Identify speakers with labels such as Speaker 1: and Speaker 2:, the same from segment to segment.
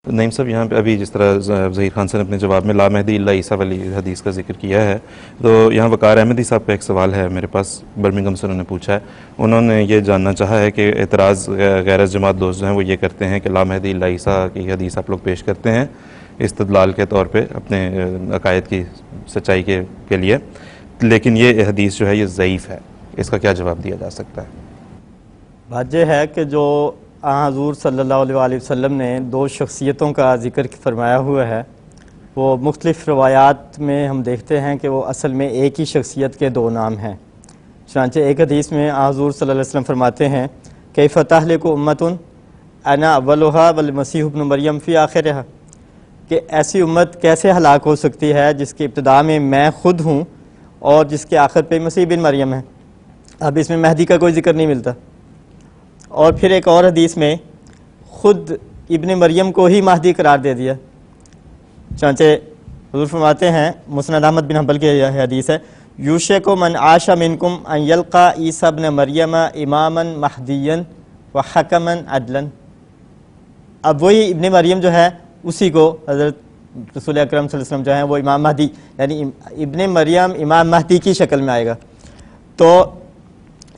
Speaker 1: नईम साहब, यहाँ पे अभी जिस तरह ज़हीर खान साहब ने अपने जवाब में ला महदी इल्ला ईसा वाली हदीस का जिक्र किया है, तो यहाँ वकार अहमदी साहब का एक सवाल है मेरे पास, बर्मिंघम से उन्होंने पूछा है। उन्होंने ये जानना चाहा है कि एतराज़ गैर जमात दोस्त जो हैं वो ये करते हैं कि ला महदी इल्ला ईसा की हदीस आप लोग पेश करते हैं इस्तदलाल के तौर पर अपने अकायद की सच्चाई के लिए, लेकिन ये हदीस जो है ये ज़ईफ़ है, इसका क्या जवाब दिया जा सकता है?
Speaker 2: बात यह है कि जो हज़ूर सल्लल्लाहु अलैहि वसल्लम ने दो शख्सियतों का ज़िक्र फरमाया हुआ है, वो मुख्तलिफ़ रवायात में हम देखते हैं कि वो असल में एक ही शख्सियत के दो नाम हैं। चुनांचे एक हदीस में हज़ूर सल्लल्लाहु अलैहि वसल्लम फरमाते हैं कि फ़तहलिकु उम्मतुन अना अव्वलुहा वल मसीह इब्न मरियम फ़ी आखिरिहा, कि ऐसी उम्मत कैसे हलाक हो सकती है जिसकी इब्तिदा में मैं ख़ुद हूँ और जिसके आखिर पे मसीह बिन मरियम है। अब इसमें महदी का कोई जिक्र नहीं मिलता। और फिर एक और हदीस में ख़ुद इब्न मरियम को ही महदी करार दे दिया। चांचे हुज़ूर फरमाते हैं, मुस्नद अहमद बिन हंबल की हदीस है, यूशकु मन आशा मिनकुम अन यल्का ईसा इब्न मरियम इमामन महदियन व हकमन अदलन। अब वही इब्न मरियम जो है उसी को हज़रत रसूल अकरम सल्लल्लाहु अलैहि वसल्लम जो है वो इमाम महदी यानी इब्न मरियम इमाम महदी की शक्ल में आएगा। तो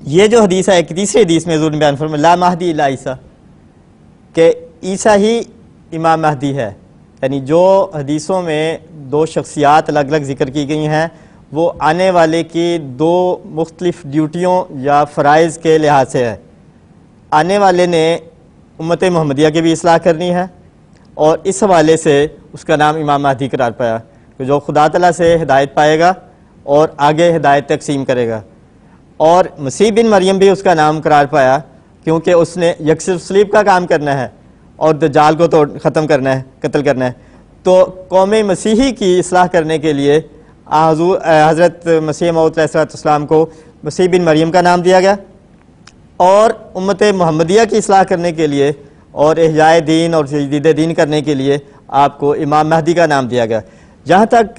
Speaker 2: ये जो हदीस है, एक तीसरी हदीस में हुज़ूर ने बयान फरमाया ला महदी इल्ला ईसा, कि ईसा ही इमाम महदी है। यानी जो हदीसों में दो शख्सियात अलग अलग ज़िक्र की गई हैं वो आने वाले की दो मुख्तलिफ़ ड्यूटियों या फ़राइज़ के लिहाज से है। आने वाले ने उम्मत मोहम्मदिया की भी इस्लाह करनी है और इस हवाले से उसका नाम इमाम महदी करार पाया कि जो खुदा तआला से हिदायत पाएगा और आगे हिदायत तकसीम करेगा। और मसीह बिन मरियम भी उसका नाम करार पाया क्योंकि उसने यकसर सलीब का काम करना है और दज्जाल को तो ख़त्म करना है, कत्ल करना है। तो कौम मसीही की इस्लाह करने के लिए हज़रत मसीह मऊद अलैहिस्सलाम को मसीह बिन मरियम का नाम दिया गया और उम्मत मोहम्मदिया की इस्लाह करने के लिए और इहयाए दीन और तजदीद दीन करने के लिए आपको इमाम महदी का नाम दिया गया। जहाँ तक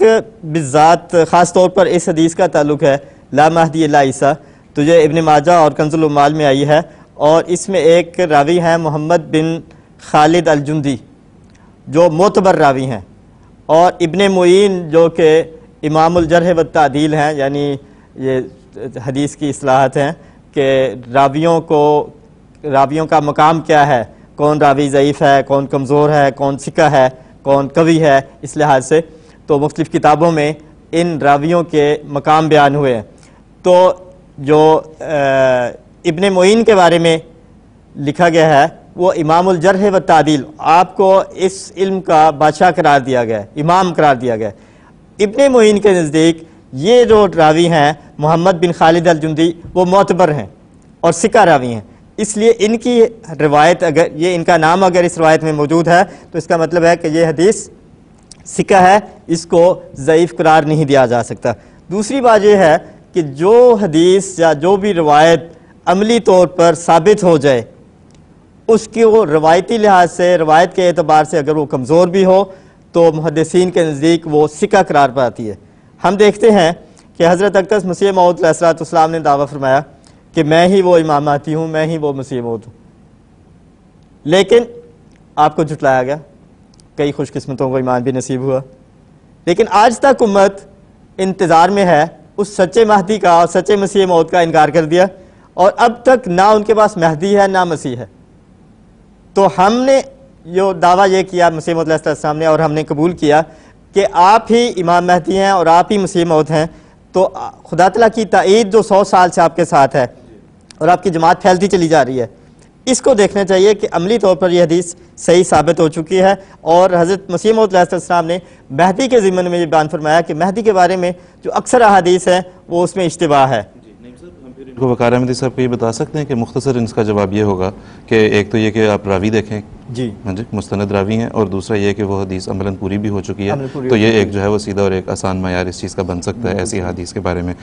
Speaker 2: बिज़ात ख़ास तौर पर इस हदीस का ताल्लुक़ है ला महदी इल्ला ईसा, तो ये इब्न माजा और कंजुल उम्माल में आई है और इसमें एक रावी हैं मोहम्मद बिन खालिद अल जुंदी जो मोतबर रावी हैं, और इब्न मुईन जो कि इमामुल जर्ह व तादील हैं, यानी ये हदीस की इस्लाहत हैं कि रावियों का मकाम क्या है, कौन रावी ज़ईफ़ है, कौन कमज़ोर है, कौन सिका है, कौन कवी है, इस लिहाज से तो मुख्तलिफ़ किताबों में इन रावियों के मकाम बयान हुए हैं। तो जो इब्न मुईन के बारे में लिखा गया है वो इमामुल जर्ह व तादील, आपको इस इल्म का बादशाह करार दिया गया, इमाम करार दिया गया। इब्न मुईन के नज़दीक ये जो रावी हैं मोहम्मद बिन खालिद अल जुंदी वो मोतबर हैं और सिका रावी हैं, इसलिए इनकी रिवायत अगर ये इनका नाम अगर इस रिवायत में मौजूद है तो इसका मतलब है कि ये हदीस सिका है, इसको ज़ईफ़ करार नहीं दिया जा सकता। दूसरी बात यह है कि जो हदीस या जो भी रिवायत अमली तौर पर साबित हो जाए उसकी वो रवायती लिहाज से, रवायत के एतबार से अगर वो कमज़ोर भी हो तो मुहद्दिसीन के नज़दीक वो सिका करार पाती है। हम देखते हैं कि हज़रत अक़दस मसीह मऊद अलैहिस्सलाम ने दावा फरमाया कि मैं ही वो इमाम महदी हूँ, मैं ही वो मसीह मऊद हूँ, लेकिन आपको झुटलाया गया। कई खुशकिस्मतों को ईमान भी नसीब हुआ, लेकिन आज तक उम्मत इंतज़ार में है उस सच्चे महदी का और सच्चे मसीह मऊद का इनकार कर दिया और अब तक ना उनके पास महदी है ना मसीह है। तो हमने जो दावा ये किया मसीह मऊद अलैहिस्सलाम ने और हमने कबूल किया कि आप ही इमाम महदी हैं और आप ही मसीह मऊद हैं, तो खुदा तआला की ताईद जो 100 साल से आपके साथ है और आपकी जमात फैलती चली जा रही है, इसको देखना चाहिए कि अमली तौर पर यह हदीस सही साबित हो चुकी है। और हज़रत मसीह मऊद अलैहिस्सलाम ने महदी के ज़िम्मन में ये बयान फरमाया कि महदी के बारे में जो अक्सर अहादीस है वो उसमें इश्तिबाह है।
Speaker 1: इनको वकार अहमदी साहब को ये बता सकते हैं कि मुख्तसर इसका जवाब ये होगा कि एक तो ये कि आप रावी देखें
Speaker 2: जी,
Speaker 1: हाँ जी, मुस्तनद रावी हैं, और दूसरा ये कि वो हदीस अमलन पूरी भी हो चुकी है, तो ये एक जो है वो सीधा और एक आसान मयार इस चीज़ का बन सकता है ऐसी हदीस के बारे में।